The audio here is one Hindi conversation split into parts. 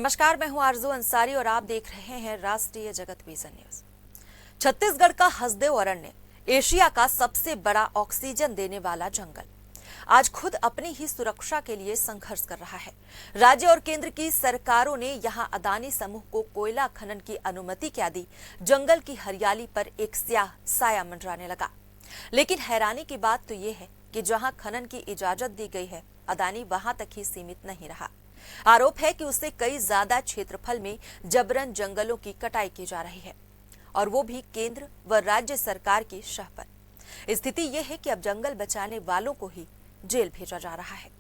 नमस्कार, मैं हूं आरजू अंसारी और आप देख रहे हैं राष्ट्रीय जगत विजन न्यूज। छत्तीसगढ़ का हसदेव अरण्य एशिया का सबसे बड़ा ऑक्सीजन देने वाला जंगल आज खुद अपनी ही सुरक्षा के लिए संघर्ष कर रहा है। राज्य और केंद्र की सरकारों ने यहां अदानी समूह को कोयला खनन की अनुमति क्या दी, जंगल की हरियाली पर एक स्याह साया मंडराने लगा। लेकिन हैरानी की बात तो ये है कि जहां खनन की इजाजत दी गई है, अदानी वहां तक ही सीमित नहीं रहा। आरोप है कि उससे कई ज्यादा क्षेत्रफल में जबरन जंगलों की कटाई की जा रही है, और वो भी केंद्र व राज्य सरकार की शह पर। स्थिति यह है कि अब जंगल बचाने वालों को ही जेल भेजा जा रहा है।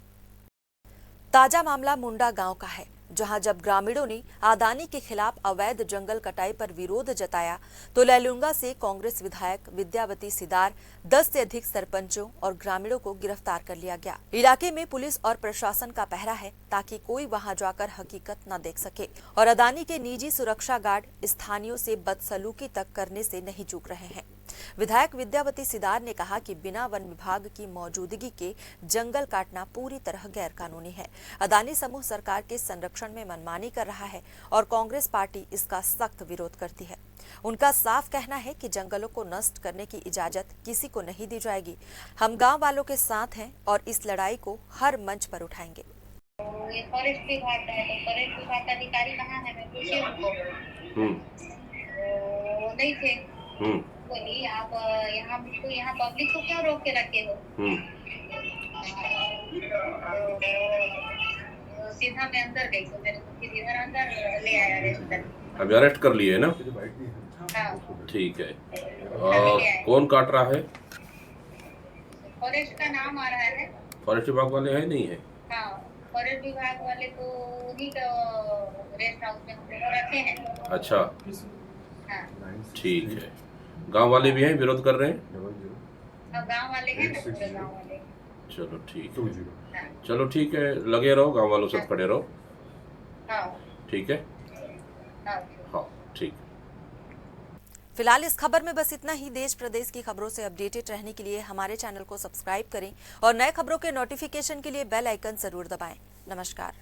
ताजा मामला मुंडा गांव का है, जहां जब ग्रामीणों ने अदानी के खिलाफ अवैध जंगल कटाई पर विरोध जताया तो लैलूंगा से कांग्रेस विधायक विद्यावती सिदार, 10 से अधिक सरपंचों और ग्रामीणों को गिरफ्तार कर लिया गया। इलाके में पुलिस और प्रशासन का पहरा है ताकि कोई वहां जाकर हकीकत न देख सके, और अदानी के निजी सुरक्षा गार्ड स्थानीयों से बदसलूकी तक करने से नहीं चूक रहे हैं। विधायक विद्यावती सिदार ने कहा कि बिना वन विभाग की मौजूदगी के जंगल काटना पूरी तरह गैर कानूनी है। अदानी समूह सरकार के संरक्षण में मनमानी कर रहा है और कांग्रेस पार्टी इसका सख्त विरोध करती है। उनका साफ कहना है कि जंगलों को नष्ट करने की इजाजत किसी को नहीं दी जाएगी। हम गांव वालों के साथ हैं और इस लड़ाई को हर मंच पर उठाएंगे। ये फॉरेस्ट विभाग का है, तो फॉरेस्ट विभाग का अधिकारी कहाँ है? मैं पूछी उनको, वो नहीं थे। बोली आप यहाँ पब्लिक को क्यों रोक के रखे हो? सीधा मैं अंदर गई तो मेरे को फिर इधर अंदर ले आया अरेस्ट। अभी अरेस्ट कर लिए ना? हाँ। ठीक है। कौन काट रहा है? फॉरेस्ट का नाम आ रहा है। फॉरेस्ट विभाग वाले हैं नहीं है? हाँ, फॉरेस्ट विभाग वाले तो उन्हीं का रेस्ट हाउस में हमको रखे हैं। अच्छा, हाँ। ठीक है। गांव वाले भी हैं, विरोध कर रहे हैं? अब गांव वाले हैं ना, पूरे गांव वाले। चलो ठीक है, चलो ठीक है, लगे रहो, गांव वालों से खड़े रहो। हाँ। ठीक है, हाँ। हाँ ठीक। फिलहाल इस खबर में बस इतना ही। देश प्रदेश की खबरों से अपडेटेड रहने के लिए हमारे चैनल को सब्सक्राइब करें और नए खबरों के नोटिफिकेशन के लिए बेल आइकन जरूर दबाएं। नमस्कार।